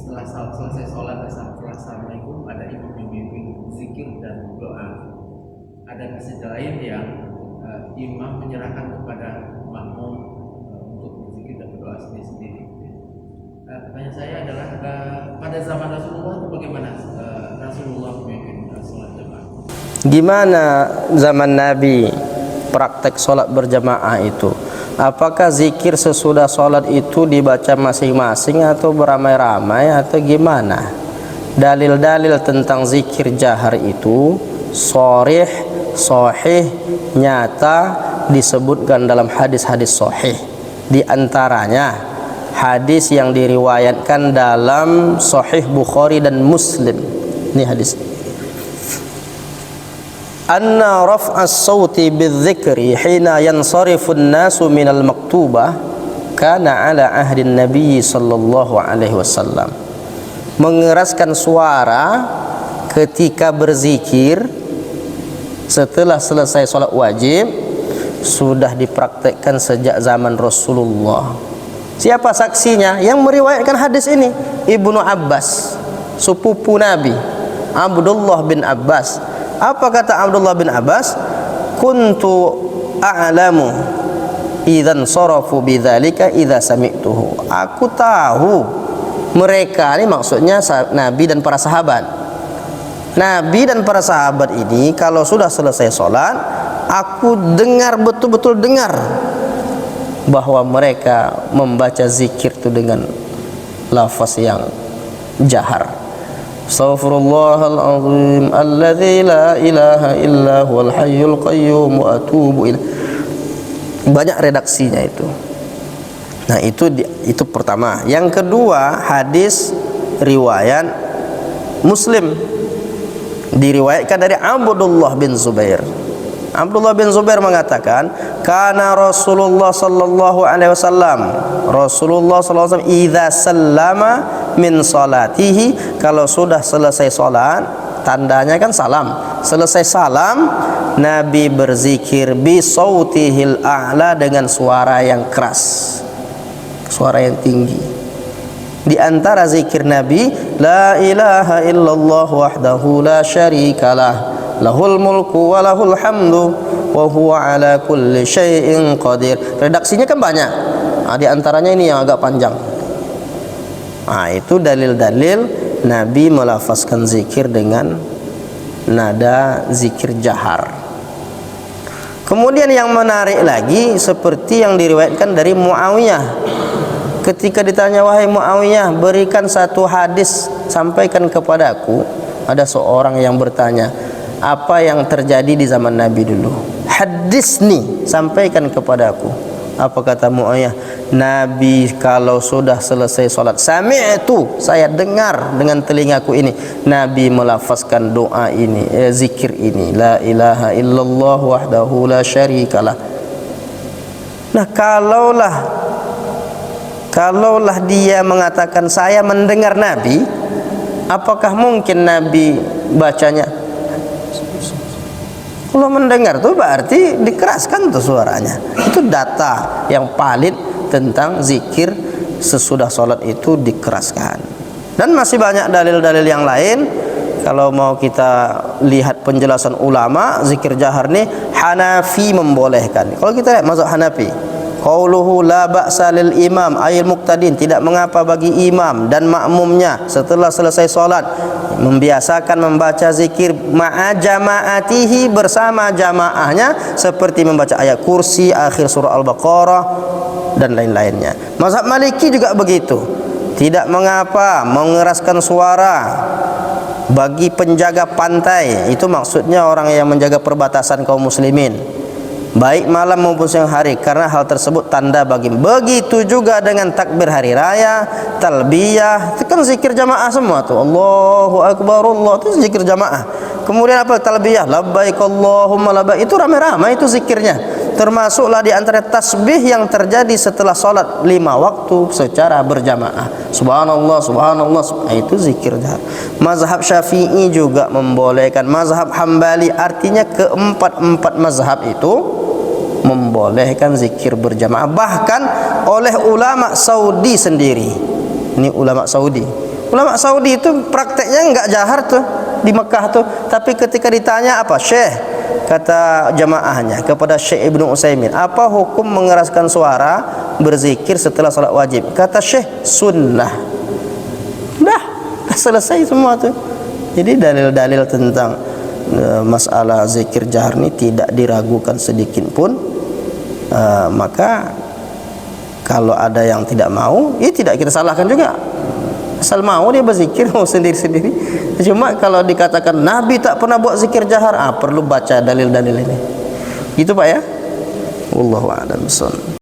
selesai sholat setelah assalamualaikum ada imam yang memimpin zikir dan doa. Ada masjid lain yang imam menyerahkan kepada makmum untuk berzikir dan berdoa sendiri-sendiri. Pertanyaan saya adalah pada zaman Rasulullah itu bagaimana Rasulullah memimpin sholat jamaah? Gimana zaman Nabi praktek sholat berjamaah itu? Apakah zikir sesudah sholat itu dibaca masing-masing atau beramai-ramai atau gimana? Dalil-dalil tentang zikir jahar itu sharih, sahih, nyata disebutkan dalam hadis-hadis sahih. Di antaranya hadis yang diriwayatkan dalam Sahih Bukhari dan Muslim. Ini hadis. Anna raf'as sawti bidzikri hina yansarifu an-nasu minal maktubah kana ala ahdi Nabi sallallahu alaihi wasallam. Mengeraskan suara ketika berzikir setelah selesai salat wajib sudah dipraktekkan sejak zaman Rasulullah. Siapa saksinya yang meriwayatkan hadis ini? Ibnu Abbas, sepupu Nabi, Abdullah bin Abbas. Apa kata Abdullah bin Abbas? Kuntu a'lamu idzan sarafu bidzalika idza sami'tuhu. Aku tahu mereka ini maksudnya Nabi dan para sahabat. Nabi dan para sahabat ini kalau sudah selesai sholat, aku dengar, betul-betul dengar bahwa mereka membaca zikir itu dengan lafaz yang jahar. Astaghfirullahalazim alladzi la ilaha illa huwal hayyul qayyum wa atubu ilaih. Banyak redaksinya itu. Nah, itu pertama. Yang kedua, hadis riwayat Muslim diriwayatkan dari Abdullah bin Zubair. Abdullah bin Zubair mengatakan, kana Rasulullah sallallahu alaihi wasallam, Rasulullah sallallahu alaihi wasallam idza sallama min salatihi, kalau sudah selesai salat, tandanya kan salam. Selesai salam, Nabi berzikir bi sautihil a'la, dengan suara yang keras, suara yang tinggi. Di antara zikir Nabi, la ilaha illallah wahdahu la syarikalah, lahul mulku wa lahul hamdu wa huwa ala kulli syai'in qadir. Redaksinya kan banyak. Nah, di antaranya ini yang agak panjang. Nah, itu dalil-dalil Nabi melafazkan zikir dengan nada zikir jahar. Kemudian yang menarik lagi seperti yang diriwayatkan dari Muawiyah. Ketika ditanya, wahai Muawiyah, berikan satu hadis, sampaikan kepadaku. Ada seorang yang bertanya, apa yang terjadi di zaman Nabi dulu? Hadis nih, sampaikan kepadaku. Apa kata Muawiyah? Nabi kalau sudah selesai sholat, sami'tu, saya dengar dengan telingaku ini, Nabi melafazkan doa ini, zikir ini, la ilaha illallah wahdahu la syarikalah. Nah, kalaulah dia mengatakan saya mendengar Nabi, apakah mungkin Nabi bacanya? Kalau mendengar itu berarti dikeraskan tuh suaranya. Itu data yang valid tentang zikir sesudah sholat itu dikeraskan. Dan masih banyak dalil-dalil yang lain. Kalau mau kita lihat penjelasan ulama, zikir jahar nih Hanafi membolehkan. Kalau kita lihat mazhab Hanafi, qauluhu la ba'sa lil imam ayil muqtadin, tidak mengapa bagi imam dan makmumnya setelah selesai sholat membiasakan membaca zikir ma'a jama'atihi, bersama jamaahnya, seperti membaca ayat kursi, akhir surah Al-Baqarah dan lain-lainnya. Mazhab Maliki juga begitu, tidak mengapa mengeraskan suara bagi penjaga pantai. Itu maksudnya orang yang menjaga perbatasan kaum muslimin, baik malam maupun siang hari, karena hal tersebut tanda bagi. Begitu juga dengan takbir hari raya, talbiyah, itu kan zikir jamaah semua tuh. Allahu akbar, Allah, itu zikir jamaah. Kemudian apa? Talbiyah, labbaik Allahumma labbaik, itu ramai-ramai itu zikirnya. Termasuklah di antara tasbih yang terjadi setelah sholat 5 waktu secara berjamaah. Subhanallah, subhanallah, itu zikir jahar. Mazhab Syafi'i juga membolehkan. Mazhab Hambali, artinya keempat mazhab itu membolehkan zikir berjamaah, bahkan oleh ulama Saudi sendiri. Ini ulama Saudi, Ulama Saudi itu prakteknya enggak jahar tuh di Mekah tuh, tapi ketika ditanya apa Syekh, kata jamaahnya kepada Syekh Ibnu Utsaimin, apa hukum mengeraskan suara berzikir setelah salat wajib? Kata Syekh, sunnah. Dah selesai semua tuh. Jadi dalil-dalil tentang masalah zikir jahar ini tidak diragukan sedikit pun. Maka kalau ada yang tidak mau, ya tidak kita salahkan juga. Asal mau dia berzikir mau sendiri-sendiri. Cuma kalau dikatakan Nabi tak pernah buat zikir jahar, perlu baca dalil-dalil ini. Gitu Pak ya. Wallahu a'lam bishawab.